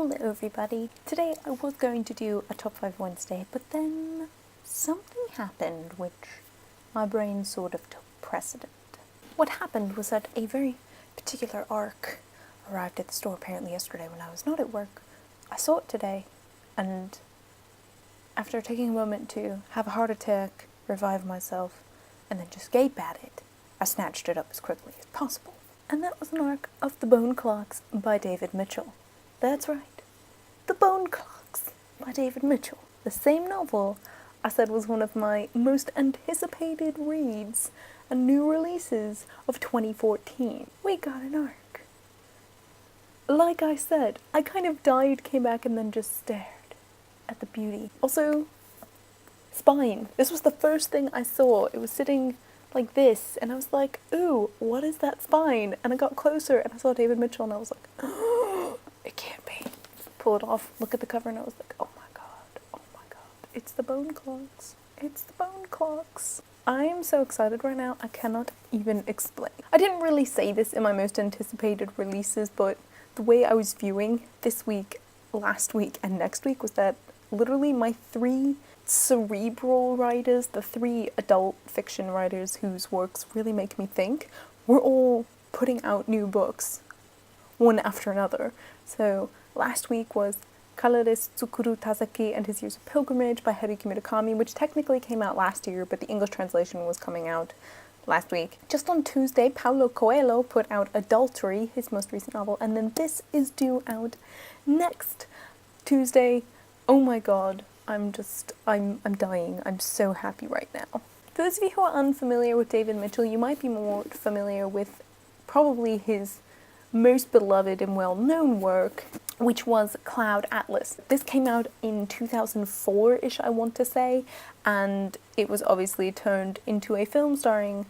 Hello everybody. Today I was going to do a top 5 Wednesday, but then something happened which my brain sort of took precedent. What happened was that a very particular arc arrived at the store apparently yesterday when I was not at work. I saw it today, and after taking a moment to have a heart attack, revive myself, and then just gape at it, I snatched it up as quickly as possible. And that was an arc of The Bone Clocks by David Mitchell. That's right, The Bone Clocks by David Mitchell. The same novel I said was one of my most anticipated reads and new releases of 2014. We got an arc. Like I said, I kind of died, came back, and then just stared at the beauty. Also, spine. This was the first thing I saw. It was sitting like this, and I was like, ooh, what is that spine? And I got closer, and I saw David Mitchell, and I was like, oh, it can't be. Pull it off, look at the cover, and I was like, oh my god, it's The Bone Clocks. It's The Bone Clocks. I am so excited right now, I cannot even explain. I didn't really say this in my most anticipated releases, but the way I was viewing this week, last week, and next week was that literally my three cerebral writers, the three adult fiction writers whose works really make me think, were all putting out new books, one after another. So last week was Colorist Tsukuru Tazaki and His Years of Pilgrimage by Haruki Murakami, which technically came out last year, but the English translation was coming out last week. Just on Tuesday, Paulo Coelho put out Adultery, his most recent novel, and then this is due out next Tuesday. Oh my god, I'm dying. I'm so happy right now. For those of you who are unfamiliar with David Mitchell, you might be more familiar with probably his most beloved and well-known work, which was Cloud Atlas. This came out in 2004-ish, I want to say, and it was obviously turned into a film starring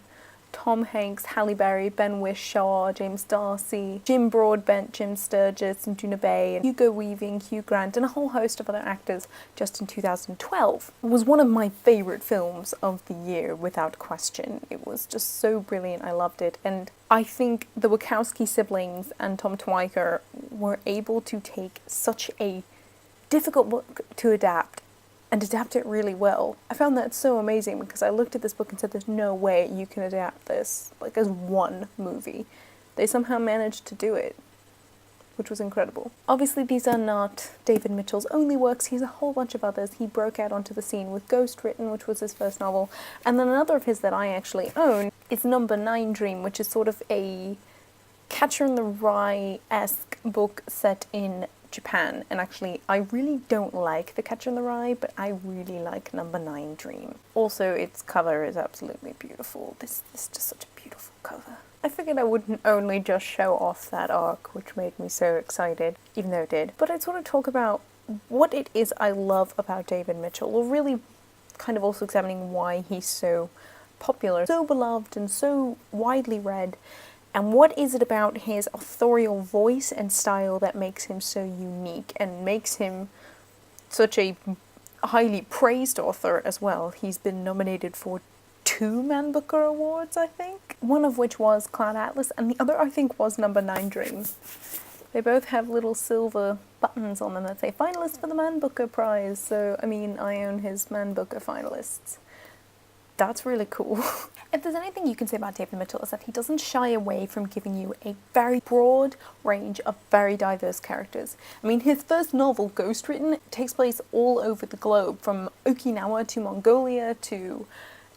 Tom Hanks, Halle Berry, Ben Whishaw, James Darcy, Jim Broadbent, Jim Sturgis, and Duna Bay, and Hugo Weaving, Hugh Grant, and a whole host of other actors just in 2012. It was one of my favourite films of the year, without question. It was just so brilliant, I loved it, and I think the Wachowski siblings and Tom Twyker were able to take such a difficult book to adapt and adapt it really well. I found that so amazing because I looked at this book and said there's no way you can adapt this like as one movie. They somehow managed to do it, which was incredible. Obviously these are not David Mitchell's only works, he has a whole bunch of others. He broke out onto the scene with Ghost Written, which was his first novel, and then another of his that I actually own is Number9DREAM, which is sort of a Catcher in the Rye-esque book set in Japan, and actually I really don't like The Catcher in the Rye, but I really like Number9DREAM. Also, its cover is absolutely beautiful. This is just such a beautiful cover. I figured I wouldn't only just show off that arc, which made me so excited, even though it did, but I'd sort of talk about what it is I love about David Mitchell, or really kind of also examining why he's so popular, so beloved, and so widely read. And what is it about his authorial voice and style that makes him so unique and makes him such a highly praised author as well? He's been nominated for 2 Man Booker Awards, I think. One of which was Cloud Atlas, and the other, I think, was Number9DREAM. They both have little silver buttons on them that say finalist for the Man Booker Prize, so, I mean, I own his Man Booker finalists. That's really cool. If there's anything you can say about David Mitchell, is that he doesn't shy away from giving you a very broad range of very diverse characters. I mean, his first novel, Ghost Written, takes place all over the globe, from Okinawa to Mongolia to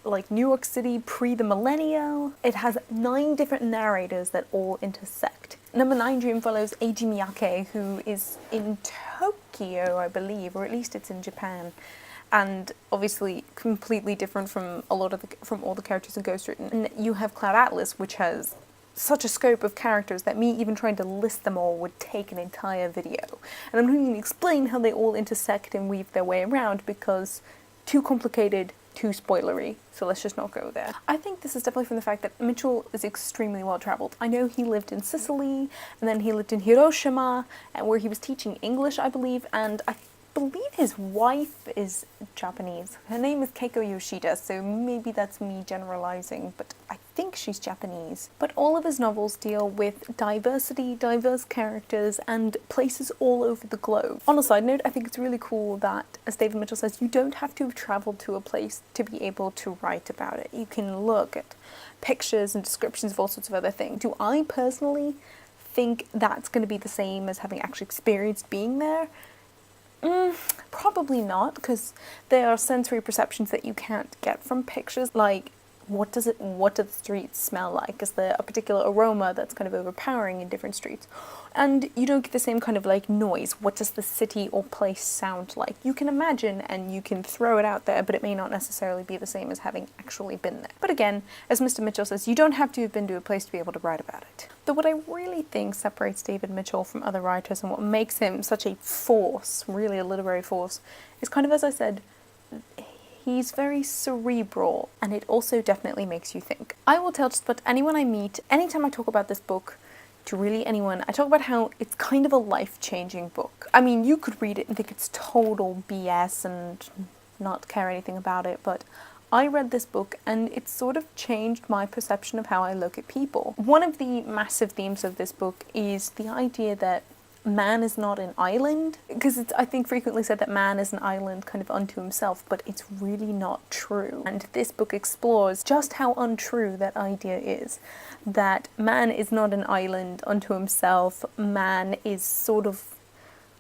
like New York City pre the millennial. It has 9 different narrators that all intersect. Number9DREAM follows Eiji Miyake, who is in Tokyo, I believe, or at least it's in Japan. And obviously completely different from all the characters in Ghost Written. And you have Cloud Atlas, which has such a scope of characters that me even trying to list them all would take an entire video. And I'm not even explain how they all intersect and weave their way around because too complicated, too spoilery, so let's just not go there. I think this is definitely from the fact that Mitchell is extremely well travelled. I know he lived in Sicily, and then he lived in Hiroshima, where he was teaching English, I believe, and I believe his wife is Japanese. Her name is Keiko Yoshida, so maybe that's me generalizing, but I think she's Japanese. But all of his novels deal with diversity, diverse characters, and places all over the globe. On a side note, I think it's really cool that, as David Mitchell says, you don't have to have traveled to a place to be able to write about it. You can look at pictures and descriptions of all sorts of other things. Do I personally think that's going to be the same as having actually experienced being there? Probably not, because there are sensory perceptions that you can't get from pictures, like what do the streets smell like? Is there a particular aroma that's kind of overpowering in different streets? And you don't get the same kind of like noise. What does the city or place sound like? You can imagine and you can throw it out there, but it may not necessarily be the same as having actually been there. But again, as Mr. Mitchell says, you don't have to have been to a place to be able to write about it. Though what I really think separates David Mitchell from other writers and what makes him such a force, really a literary force, is kind of, as I said, he's very cerebral, and it also definitely makes you think. I will tell just about anyone I meet, anytime I talk about this book to really anyone, I talk about how it's kind of a life-changing book. I mean, you could read it and think it's total BS and not care anything about it, but I read this book and it sort of changed my perception of how I look at people. One of the massive themes of this book is the idea that man is not an island, because it's, I think, frequently said that man is an island kind of unto himself, but it's really not true. And this book explores just how untrue that idea is, that man is not an island unto himself. Man is sort of,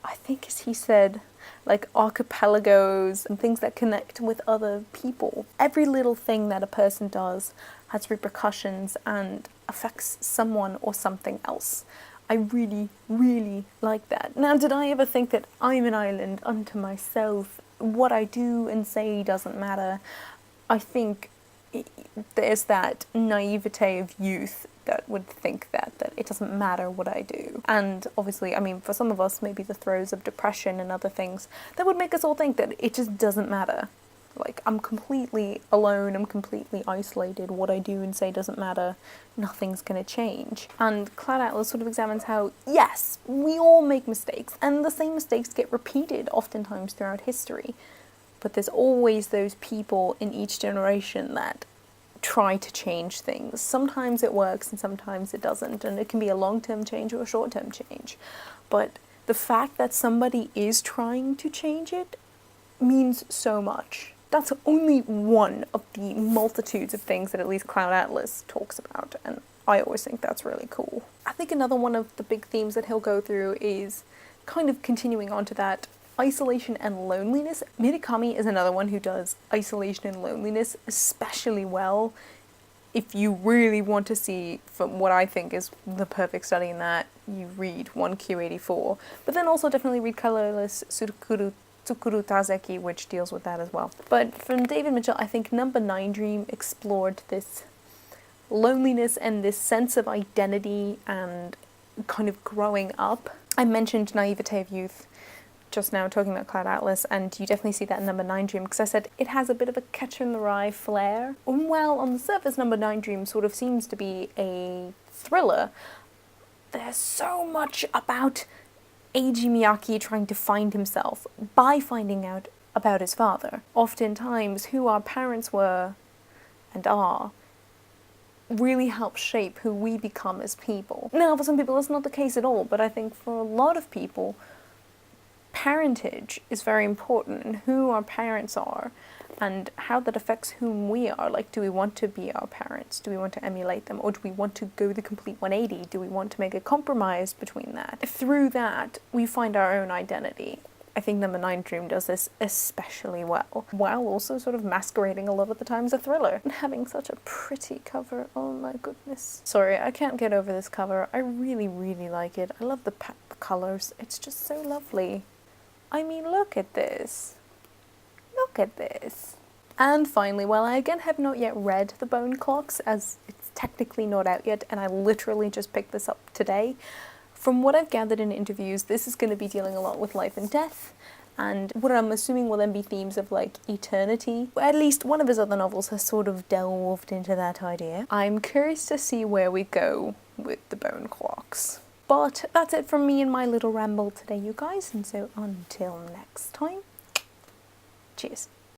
I think as he said, like archipelagos and things that connect with other people. Every little thing that a person does has repercussions and affects someone or something else. I really, really like that. Now, did I ever think that I'm an island unto myself? What I do and say doesn't matter. I think there's that naivete of youth that would think that it doesn't matter what I do. And obviously, I mean, for some of us, maybe the throes of depression and other things, that would make us all think that it just doesn't matter. Like, I'm completely alone, I'm completely isolated, what I do and say doesn't matter, nothing's gonna change. And Cloud Atlas sort of examines how, yes, we all make mistakes, and the same mistakes get repeated oftentimes throughout history, but there's always those people in each generation that try to change things. Sometimes it works and sometimes it doesn't, and it can be a long-term change or a short-term change. But the fact that somebody is trying to change it means so much. That's only one of the multitudes of things that at least Cloud Atlas talks about, and I always think that's really cool. I think another one of the big themes that he'll go through is kind of continuing on to that, isolation and loneliness. Murakami is another one who does isolation and loneliness especially well. If you really want to see, from what I think is the perfect study in that, you read 1Q84, but then also definitely read Colorless Tsukuru Tazeki, which deals with that as well. But from David Mitchell, I think Number9DREAM explored this loneliness and this sense of identity and kind of growing up. I mentioned naivete of youth just now talking about Cloud Atlas, and you definitely see that in Number9DREAM, because I said it has a bit of a Catcher-in-the-Rye flair. And while on the surface Number9DREAM sort of seems to be a thriller, there's so much about Eiji Miyake trying to find himself by finding out about his father. Oftentimes, who our parents were and are really helps shape who we become as people. Now, for some people that's not the case at all, but I think for a lot of people, parentage is very important, and who our parents are and how that affects whom we are. Like, do we want to be our parents? Do we want to emulate them? Or do we want to go the complete 180? Do we want to make a compromise between that? Through that, we find our own identity. I think Number9DREAM does this especially well, while also sort of masquerading a lot of the time as a thriller. And having such a pretty cover, oh my goodness. Sorry, I can't get over this cover. I really, really like it. I love the colours. It's just so lovely. I mean, look at this. Look at this. And finally, while I again have not yet read The Bone Clocks, as it's technically not out yet, and I literally just picked this up today, from what I've gathered in interviews, this is going to be dealing a lot with life and death, and what I'm assuming will then be themes of, like, eternity. At least one of his other novels has sort of delved into that idea. I'm curious to see where we go with The Bone Clocks. But that's it from me and my little ramble today, you guys, and so until next time, cheers.